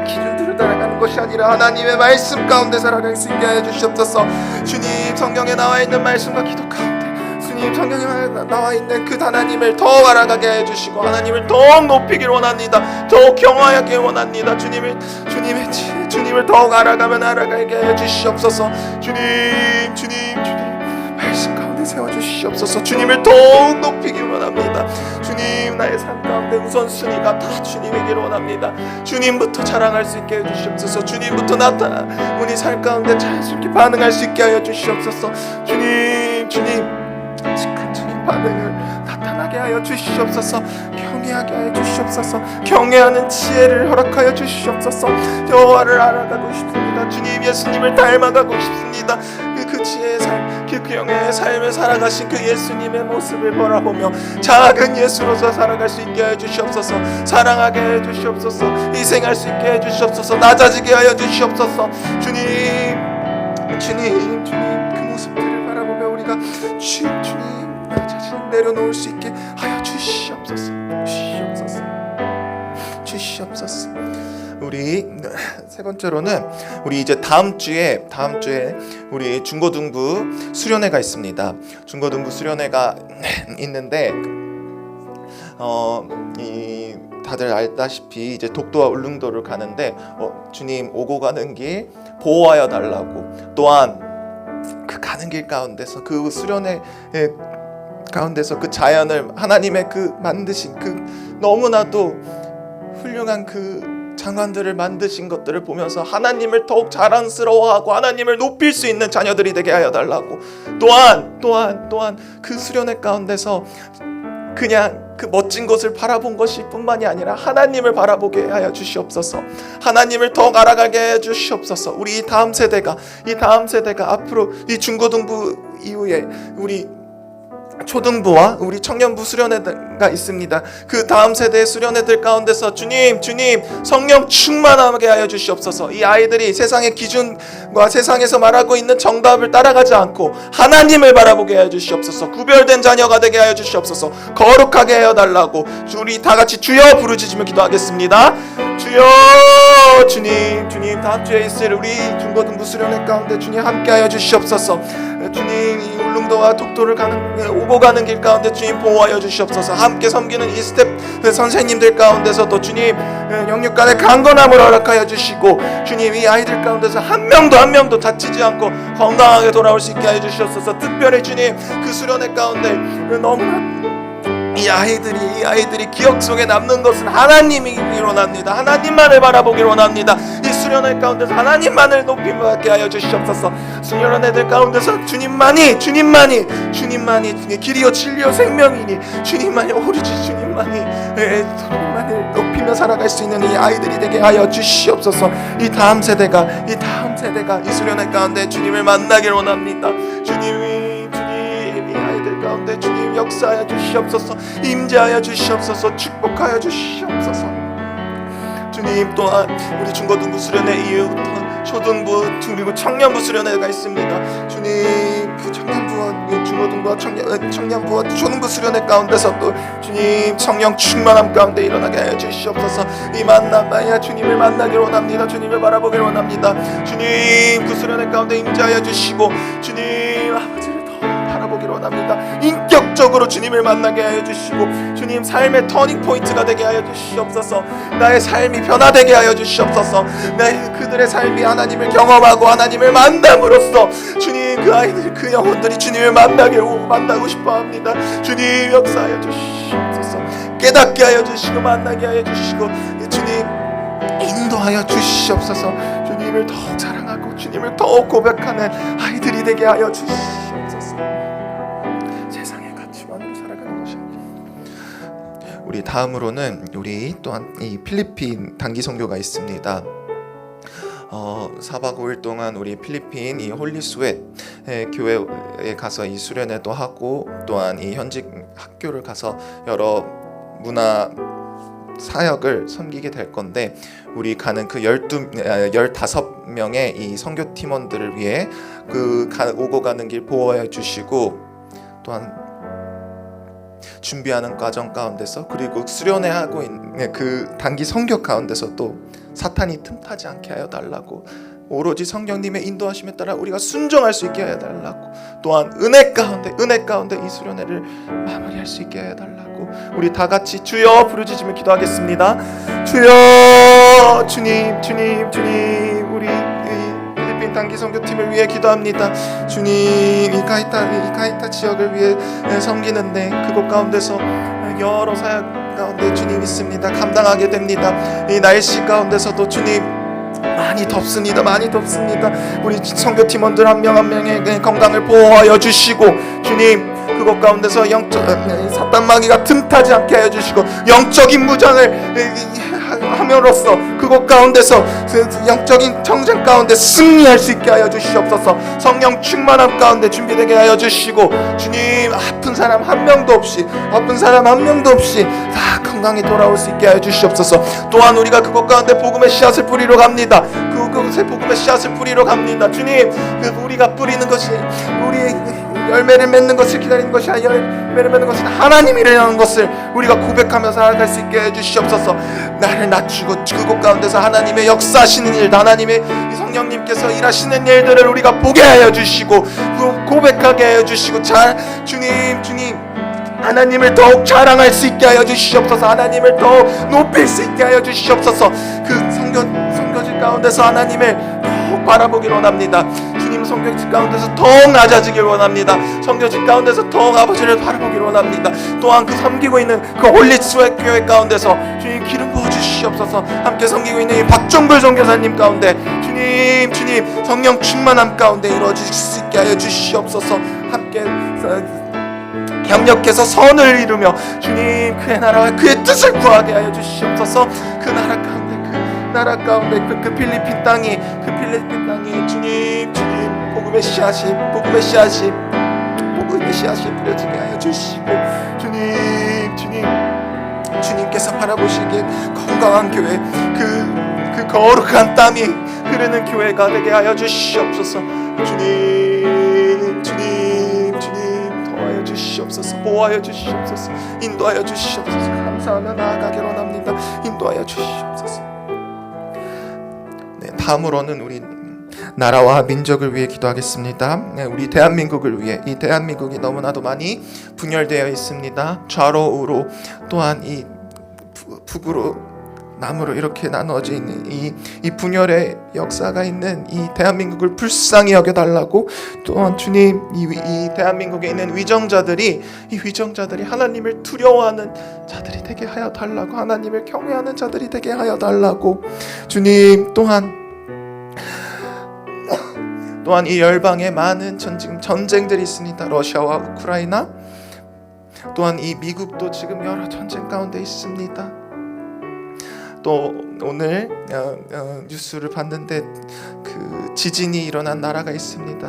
기준들을 따라가는 것이 아니라 하나님의 말씀 가운데 살아갈 수 있게 해 주시옵소서. 주님, 성경에 나와 있는 말씀과 기도 가운데 주님, 성경에 나와 있는 그 하나님을 더욱 알아가게 해 주시고 하나님을 더욱 높이기를 원합니다. 더욱 경외하기를 원합니다. 주님을 더욱 알아가게 해 주시옵소서. 주님 말씀 가운데 세워주시옵소서. 주님을 더욱 높이기를 원합니다. 주님, 나의 삶 가운데 우선순위가 다 주님이기를 원합니다. 주님부터 자랑할 수 있게 해주시옵소서. 주님부터 나타나 우리 삶 가운데 자연스럽게 반응할 수 있게 하여 주시옵소서. 주님 즉각적인 반응을 나타나게 하여 주시옵소서. 경외하게 하여 주시옵소서. 경외하는 지혜를 허락하여 주시옵소서. 여호와를 알아가고 싶습니다. 주님, 예수님을 닮아가고 싶습니다. 그 지혜의 삶, 그 경외의 삶을 살아가신 그 예수님의 모습을 바라보며 작은 예수로서 살아갈 수 있게 해 주시옵소서. 사랑하게 해 주시옵소서. 희생할 수 있게 해 주시옵소서. 낮아지게 하여 주시옵소서. 주님, 그 모습들을 바라보며 우리가 주님 나 자신 내려놓을 수 있게 하여 주시옵소서. 우리 세 번째로는 우리 이제 다음 주에 우리 중고등부 수련회가 있습니다. 중고등부 수련회가 있는데 다들 알다시피 이제 독도와 울릉도를 가는데 주님 오고 가는 길 보호하여 달라고, 또한 그 가는 길 가운데서 그 수련회 가운데서 그 자연을 하나님의 그 만드신 그 너무나도 훌륭한 그 장관들을 만드신 것들을 보면서 하나님을 더욱 자랑스러워하고 하나님을 높일 수 있는 자녀들이 되게 하여 달라고. 또한 그 수련회 가운데서 그냥 그 멋진 것을 바라본 것이 뿐만이 아니라 하나님을 바라보게 하여 주시옵소서. 하나님을 더욱 알아가게 하여 주시옵소서. 우리 이 다음 세대가 앞으로 이 중고등부 이후에 우리 초등부와 우리 청년부 수련회가 있습니다. 그 다음 세대의 수련회들 가운데서 주님 성령 충만하게 하여 주시옵소서. 이 아이들이 세상의 기준과 세상에서 말하고 있는 정답을 따라가지 않고 하나님을 바라보게 하여 주시옵소서. 구별된 자녀가 되게 하여 주시옵소서. 거룩하게 하여 달라고 우리 다 같이 주여 부르짖으며 기도하겠습니다. 주여. 주님 다음 주에 있을 우리 중고등부 수련회 가운데 주님 함께하여 주시옵소서. 주님 이 울릉도와 독도를 오고 가는 길 가운데 주님 보호하여 주시옵소서. 함께 섬기는 이 스텝 선생님들 가운데서도 주님 영육간의 강건함을 허락하여 주시고 주님 이 아이들 가운데서 한 명도 다치지 않고 건강하게 돌아올 수 있게 하여 주시옵소서. 특별히 주님 그 수련회 가운데 너무나 이 아이들이 기억 속에 남는 것은 하나님이기로 원합니다. 하나님만을 바라보기로 원합니다. 이 수련회 가운데서 하나님만을 높임받게 하여 주시옵소서. 수련회들 가운데서 주님만이 길이요 진리요 생명이니 주님만이 오로지 주님만을 높이며 살아갈 수 있는 이 아이들이 되게 하여 주시옵소서. 이 다음 세대가 이 수련회 가운데 주님을 만나기를 원합니다. 주님이 아이들 가운데 주님 역사하여 주시옵소서. 임재하여 주시옵소서. 축복하여 주시옵소서. 주님 또한 우리 중고등부 수련회 이후부터 초등부 그리고 청년부 수련회가 있습니다. 주님 그 청년부와 중고등부와 청년부와 초등부 수련회 가운데서 또 주님 성령 충만함 가운데 일어나게 하여 주시옵소서. 이 만남마야 주님을 만나기를 원합니다. 주님을 바라보기를 원합니다. 주님 그 수련회 가운데 임재하여 주시고 주님 아버지를 바라보기를 원합니다. 인격적으로 주님을 만나게 하여 주시고 주님 삶의 터닝포인트가 되게 하여 주시옵소서. 나의 삶이 변화되게 하여 주시옵소서. 그들의 삶이 하나님을 경험하고 하나님을 만남으로써 주님 그 아이들 그 영혼들이 주님을 만나고 싶어합니다. 주님 역사하여 주시옵소서. 깨닫게 하여 주시고 만나게 하여 주시고 주님 인도하여 주시옵소서. 주님을 더욱 사랑하고 주님을 더욱 고백하는 아이들이 되게 하여 주시옵소서. 세상의 가치관으로 살아가는 것이 우리 다음으로는 우리 또한 이 필리핀 단기 선교가 있습니다. 4박 5일 동안 우리 필리핀 이 홀리스웨트 교회에 가서 이 수련회도 하고 또한 이 현직 학교를 가서 여러 문화 사역을 섬기게 될 건데 우리 가는 그 15명의 이 선교 팀원들을 위해 오고 가는 길 보호해 주시고 또한 준비하는 과정 가운데서 그리고 수련회 하고 있는 그 단기 선교 가운데서 또 사탄이 틈타지 않게 하여 달라고 오로지 성령님의 인도하심에 따라 우리가 순종할 수 있게 하여 달라고 또한 은혜 가운데 이 수련회를 마무리할 수 있게 하여 달라고 우리 다 같이 주여 부르짖으며 기도하겠습니다. 주여 주님 우리 필리핀 단기 선교팀을 위해 기도합니다. 주님 이 카이타 지역을 위해 섬기는데 그곳 가운데서 여러 사역 가운데 주님 있습니다. 감당하게 됩니다. 이 날씨 가운데서도 주님 많이 덥습니다. 우리 선교팀원들 한 명 한 명의 건강을 보호하여 주시고 주님 그곳 가운데서 사탄마귀가 틈타지 않게 하여 주시고 영적인 무장을 함으로써 그곳 가운데서 영적인 정쟁 가운데 승리할 수 있게 하여 주시옵소서. 성령 충만함 가운데 준비되게 하여 주시고 주님 아픈 사람 한 명도 없이 다 건강히 돌아올 수 있게 하여 주시옵소서. 또한 우리가 그곳 가운데 복음의 씨앗을 뿌리러 갑니다. 그곳에 복음의 씨앗을 뿌리러 갑니다. 주님 우리가 뿌리는 것이 우리의 열매를 맺는 것을 기다리는 것이 아니라 열매를 맺는 것은 하나님이라는 것을 우리가 고백하며 살아갈 수 있게 해주시옵소서. 나를 낮추고 그곳 가운데서 하나님의 역사하시는 일, 하나님의 성령님께서 일하시는 일들을 우리가 보게 하여 주시고 고백하게 하여 주시고 주님 하나님을 더욱 자랑할 수 있게 하여 주시옵소서. 하나님을 더욱 높일 수 있게 하여 주시옵소서. 그 선교지 가운데서 하나님을 더욱 바라보기를 원합니다. 주님 선교지 가운데서 더욱 낮아지길 원합니다. 선교지 가운데서 더욱 아버지를 바라보기를 원합니다. 또한 그 섬기고 있는 그 홀리스웨트 교회 가운데서 주님 기름 부어주시옵소서. 주시옵소서. 함께 섬기고 있는 이 박종불 선교사님 가운데 주님 성령 충만함 가운데 이루어질 수 있게 하여 주시옵소서. 함께 협력해서 선을 이루며 주님 그의 나라와 그의 뜻을 구하게 하여 주시옵소서. 그 나라 가운데 그 필리핀 땅이 주님 복음의 씨앗이 뿌려지게 하여 주시고 주님께서 바라보시기에 건강한 교회, 그 거룩한 땀이 흐르는 교회가 되게 하여 주시옵소서. 주님 도와여 주시옵소서. 보호하여 주시옵소서. 인도하여 주시옵소서. 감사하며 나아가기로 합니다. 인도하여 주시옵소서. 네, 다음으로는 우리 나라와 민족을 위해 기도하겠습니다. 네, 우리 대한민국을 위해. 이 대한민국이 너무나도 많이 분열되어 있습니다. 좌로 우로, 또한 이 북으로 남으로 이렇게 나누어져 있는 이 분열의 역사가 있는 이 대한민국을 불쌍히 여겨달라고, 또한 주님 이 대한민국에 있는 위정자들이 하나님을 두려워하는 자들이 되게 하여 달라고, 하나님을 경외하는 자들이 되게 하여 달라고. 주님 또한 이 열방에 많은 지금 전쟁들이 있습니다. 러시아와 우크라이나, 또한 이 미국도 지금 여러 전쟁 가운데 있습니다. 또 오늘 뉴스를 봤는데 그 지진이 일어난 나라가 있습니다.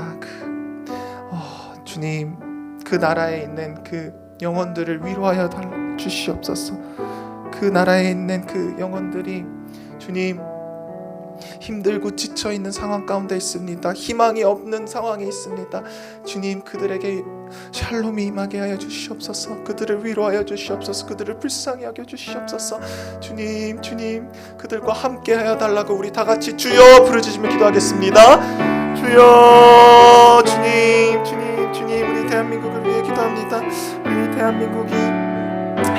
주님 그 나라에 있는 그 영혼들을 위로하여 주시옵소서. 그 나라에 있는 그 영혼들이 주님 힘들고 지쳐있는 상황 가운데 있습니다. 희망이 없는 상황에 있습니다. 주님 그들에게 샬롬이 임하게 하여 주시옵소서. 그들을 위로하여 주시옵소서. 그들을 불쌍히 여겨 주시옵소서. 주님 그들과 함께 하여 달라고 우리 다 같이 주여 부르짖으며 기도하겠습니다. 주여. 주님 우리 대한민국을 위해 기도합니다. 우리 대한민국이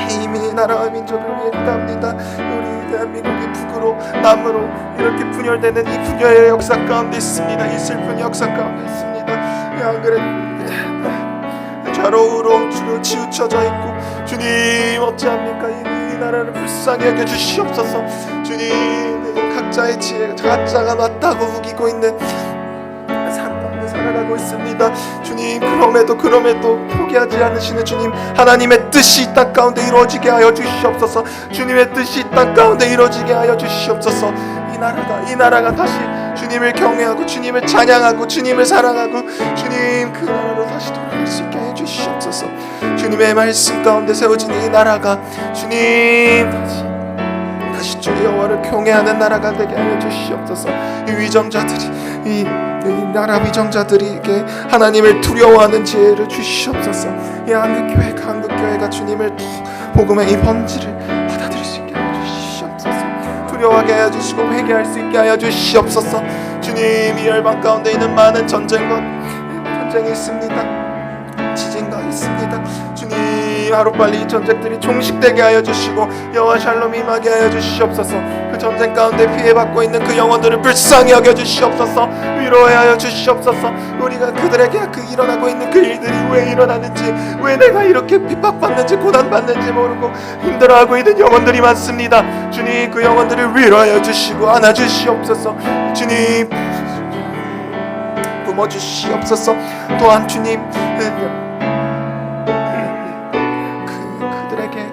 힘이 나라와 민족을 위해 기도합니다. 우리 대한민국이 북으로 남으로 이렇게 분열되는 이 분열의 역사 가운데 있습니다. 이 슬픈 역사 가운데 있습니다. 안 그래 좌로우로 주로 치우쳐져 있고, 주님 어찌합니까? 이 나라를 불쌍히 여겨 주시옵소서. 주님 각자의 지혜 각자가 맞다고 우기고 있는 살아가고 있습니다. 주님 그럼에도 포기하지 않으시는 주님, 하나님의 뜻이 이 땅 가운데 이루어지게 하여 주시옵소서. 주님의 뜻이 이 땅 가운데 이루어지게 하여 주시옵소서. 이 나라가 다시 주님을 경외하고 주님을 찬양하고 주님을 사랑하고 주님 그 나라로 다시 돌아갈 수 있게 해 주시옵소서. 주님의 말씀 가운데 세워진 이 나라가 주님 다시 주의 여호와를 경외하는 나라가 되게 하여 주시옵소서. 이 위정자들이 이 나라 위정자들에게 하나님을 두려워하는 지혜를 주시옵소서. 이 한국교회가 주님을 복음의 이 번지를 받아들일 수 있게 하여 주시옵소서. 두려워하게 하여 주시고 회개할 수 있게 하여 주시옵소서. 주님 이 열방 가운데 있는 많은 전쟁이 있습니다. 지진과 있습니다. 주님 하루빨리 이 전쟁들이 종식되게 하여 주시고 여호와 샬롬이 임하게 하여 주시옵소서. 그 전쟁 가운데 피해받고 있는 그 영혼들을 불쌍히 여겨 주시옵소서. 위로하여 주시옵소서. 우리가 그들에게 일어나고 있는 그 일들이 왜 일어나는지, 왜 내가 이렇게 핍박받는지 고난받는지 모르고 힘들어하고 있는 영혼들이 많습니다. 주님 그 영혼들을 위로하여 주시고 안아주시옵소서. 주님 부어주시옵소서. 또한 주님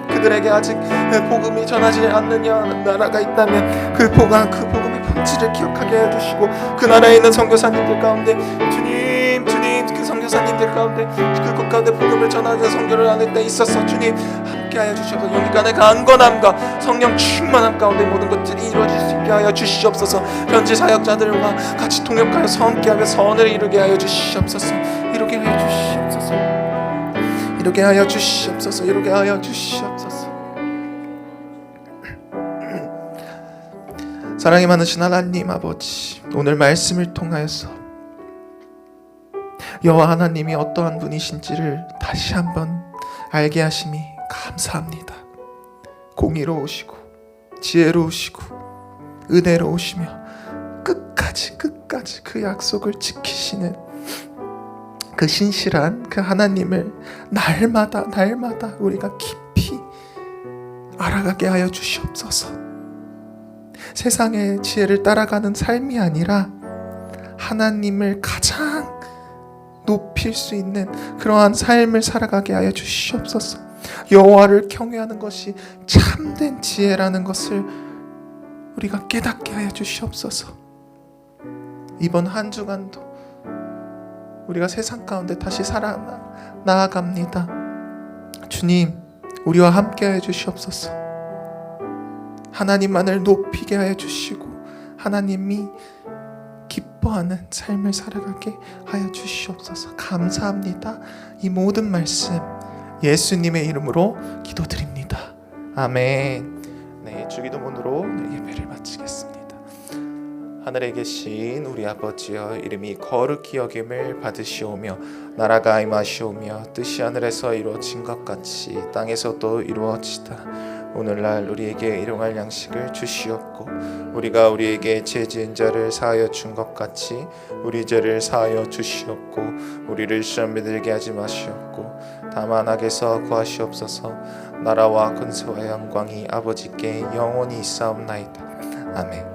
그들에게 아직 복음이 전하지 않는 나라가 있다면 그 복음의 본질을 기억하게 해주시고, 그 나라에 있는 선교사님들 가운데 주님 그 선교사님들 가운데 그곳 가운데 복음을 전하는 선교를 하는 데 있어서 주님 함께하여 주시옵소서. 영간의 강건함과 성령 충만함 가운데 모든 것들이 이루어질 수 있게 하여 주시옵소서. 현지 사역자들과 같이 통역하여 함께하며 선을 이루게 하여 주시옵소서. 이루게 하여 주시옵소서. 이루게 하여 주시옵소서. 이루게 하여 주시옵소서. 사랑이 많으신 하나님 아버지, 오늘 말씀을 통하여서 여호와 하나님이 어떠한 분이신지를 다시 한번 알게 하심이 감사합니다. 공의로우시고 지혜로우시고 은혜로우시며 끝까지 그 약속을 지키시는 그 신실한 그 하나님을 날마다 우리가 깊이 알아가게 하여 주시옵소서. 세상의 지혜를 따라가는 삶이 아니라 하나님을 가장 높일 수 있는 그러한 삶을 살아가게 하여 주시옵소서. 여호와를 경외하는 것이 참된 지혜라는 것을 우리가 깨닫게 하여 주시옵소서. 이번 한 주간도 우리가 세상 가운데 다시 나아갑니다. 주님, 우리와 함께 하여 주시옵소서. 하나님만을 높이게 하여 주시고 하나님이 기뻐하는 삶을 살아가게 하여 주시옵소서. 감사합니다. 이 모든 말씀 예수님의 이름으로 기도드립니다. 아멘. 네, 주기도문으로 예배를 마치겠습니다. 하늘에 계신 우리 아버지여, 이름이 거룩히 여김을 받으시오며 나라가 임하시오며 뜻이 하늘에서 이루어진 것 같이 땅에서도 이루어지다. 오늘날 우리에게 일용할 양식을 주시옵고 우리가 우리에게 죄 지은 자를 사하여 준 것 같이 우리 죄를 사하여 주시옵고 우리를 시험에 들게 하지 마시옵고 다만 악에서 구하시옵소서. 나라와 권세와 영광이 아버지께 영원히 있사옵나이다. 아멘.